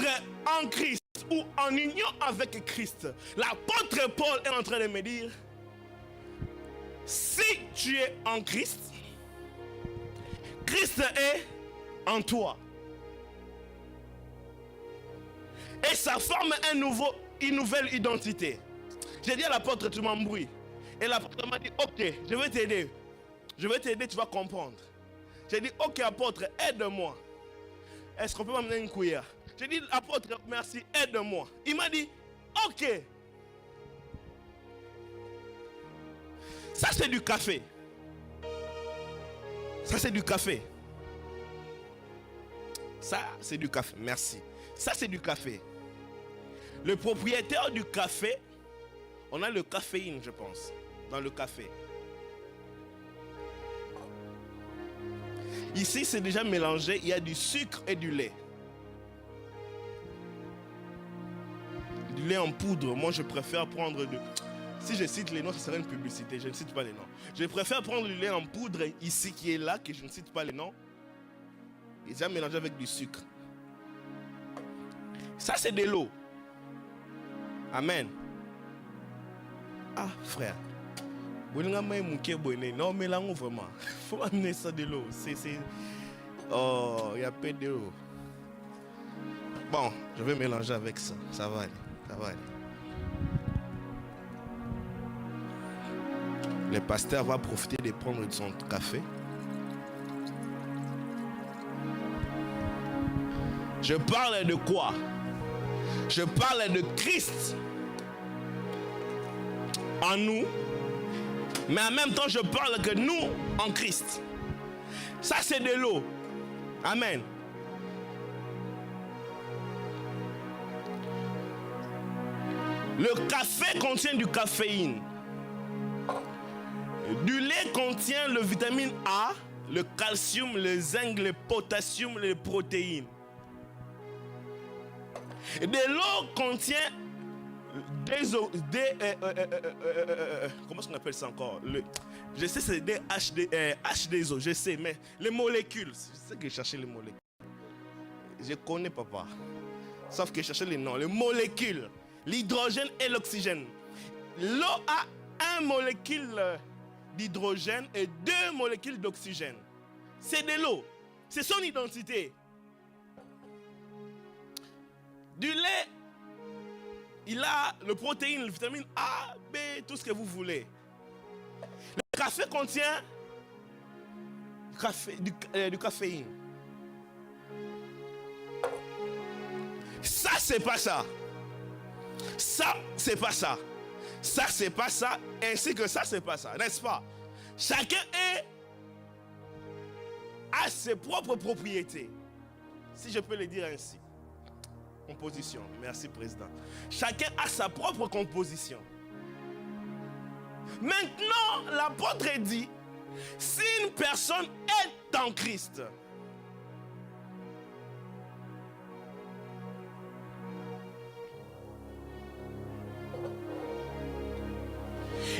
être en Christ ou en union avec Christ, l'apôtre Paul est en train de me dire, si tu es en Christ, Christ est en toi. Et ça forme une nouvelle identité. J'ai dit à l'apôtre, tu m'embrouilles. Et l'apôtre m'a dit, ok, je vais t'aider. Je vais t'aider, tu vas comprendre. J'ai dit, ok apôtre, aide-moi. Est-ce qu'on peut m'amener une cuillère? J'ai dit, apôtre, merci, aide-moi. Il m'a dit, ok. Ça c'est du café. Ça c'est du café. Ça c'est du café, merci. Ça c'est du café. Le propriétaire du café, on a le caféine, je pense, dans le café. Ici, c'est déjà mélangé, il y a du sucre et du lait. Du lait en poudre, moi je préfère prendre du... Si je cite les noms, ce serait une publicité, je ne cite pas les noms. Je préfère prendre du lait en poudre ici qui est là, que je ne cite pas les noms. Il est déjà mélangé avec du sucre. Ça c'est de l'eau. Amen. Ah frère. Non mais là vraiment. Faut amener ça de l'eau. Oh, il y a peu d'eau. Bon, je vais mélanger avec ça. Ça va aller. Ça va aller. Le pasteur va profiter de prendre de son café. Je parle de quoi? Je parle de Christ en nous, mais en même temps je parle que nous en Christ. Ça c'est de l'eau. Amen. Le café contient du caféine. Du lait contient le vitamine A, le calcium, le zinc, le potassium, les protéines. De l'eau contient comment on appelle ça encore? Je sais c'est des H2O, je sais, mais les molécules, c'est ce que je cherchais les molécules. Je connais papa. Sauf que je cherchais les noms, les molécules, l'hydrogène et l'oxygène. L'eau a un molécule d'hydrogène et 2 molécules d'oxygène. C'est de l'eau. C'est son identité. Du lait, il a le protéine, le vitamine A, B, tout ce que vous voulez. Le café contient du caféine. Ça, c'est pas ça. Ça, c'est pas ça. Ça, c'est pas ça. Ainsi que ça, c'est pas ça. N'est-ce pas? Chacun a ses propres propriétés. Si je peux le dire ainsi. Composition. Merci, président. Chacun a sa propre composition. Maintenant, l'apôtre dit, si une personne est en Christ,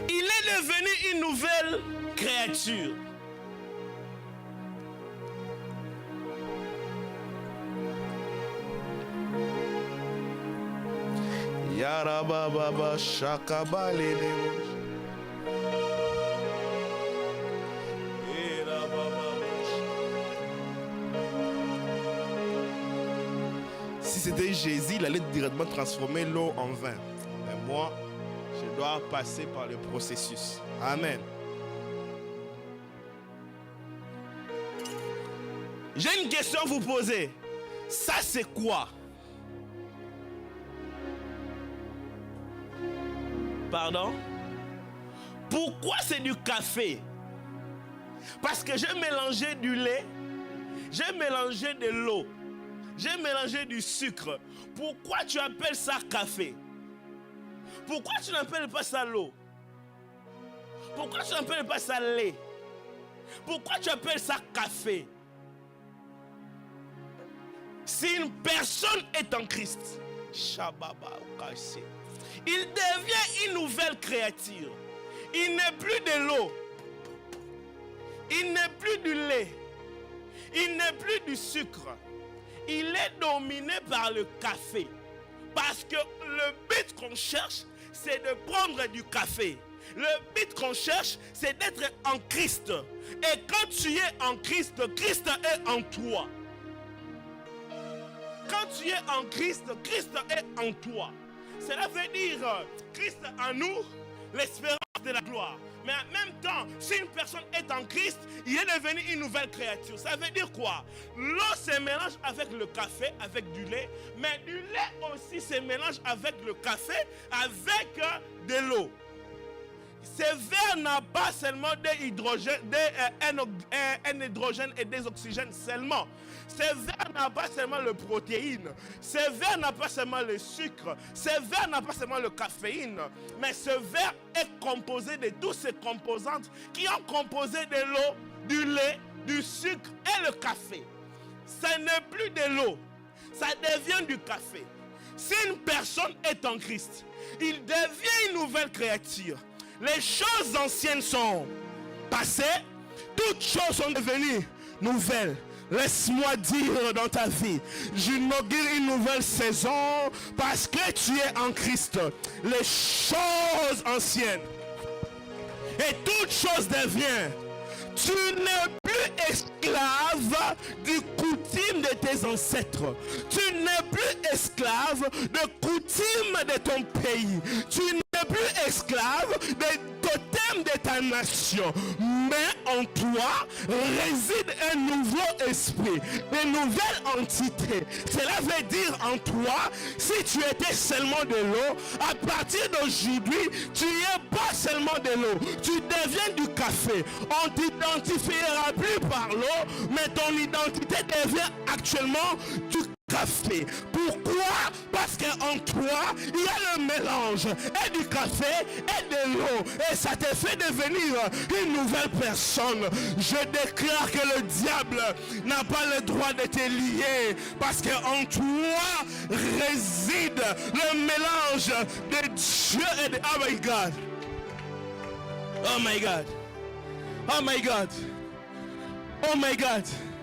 il est devenu une nouvelle créature. Yarababa shakabale. Si c'était Jésus, il allait directement transformer l'eau en vin. Mais moi, je dois passer par le processus. Amen. J'ai une question à vous poser. Ça, c'est quoi? Pardon? Pourquoi c'est du café? Parce que j'ai mélangé du lait, j'ai mélangé de l'eau, j'ai mélangé du sucre. Pourquoi tu appelles ça café? Pourquoi tu n'appelles pas ça l'eau? Pourquoi tu n'appelles pas ça lait? Pourquoi tu appelles ça café? Si une personne est en Christ, il devient une nouvelle créature. Il n'est plus de l'eau. Il n'est plus du lait. Il n'est plus du sucre. il est dominé par le café. Parce que le but qu'on cherche, c'est de prendre du café. Le but qu'on cherche, c'est d'être en Christ. Et quand tu es en Christ, Christ est en toi. Quand tu es en Christ, Christ est en toi. Cela veut dire Christ en nous, l'espérance de la gloire. Mais en même temps, si une personne est en Christ, il est devenu une nouvelle créature. Ça veut dire quoi? L'eau se mélange avec le café, avec du lait. Mais du lait aussi se mélange avec le café, avec de l'eau. Ce verre n'a pas seulement un hydrogène et des oxygènes seulement. Ce verre n'a pas seulement le protéine. Ce verre n'a pas seulement le sucre. Ce verre n'a pas seulement le caféine. Mais ce verre est composé de toutes ces composantes qui ont composé de l'eau, du lait, du sucre et le café. Ça n'est plus de l'eau. Ça devient du café. Si une personne est en Christ, il devient une nouvelle créature. Les choses anciennes sont passées, toutes choses sont devenues nouvelles. Laisse-moi dire dans ta vie, j'inaugure une nouvelle saison parce que tu es en Christ. Les choses anciennes et toutes choses deviennent. Tu n'es plus esclave du coutume de tes ancêtres. Tu n'es plus esclave de coutume de ton pays. Tu n'es plus esclave des totems de ta nation. Mais en toi réside un nouveau esprit, une nouvelle entité. Cela veut dire en toi, si tu étais seulement de l'eau, à partir d'aujourd'hui, tu n'es pas seulement de l'eau. Tu deviens du café. On t'identifiera plus par l'eau, mais ton identité devient actuellement du café. Pourquoi? Parce qu'en toi, il y a le mélange et du café et de l'eau. Et ça te fait devenir une nouvelle personne. Je déclare que le diable n'a pas le droit de te lier. Parce qu'en toi réside le mélange de Dieu et de... Oh my God. Oh my God. Oh my God. Oh my God.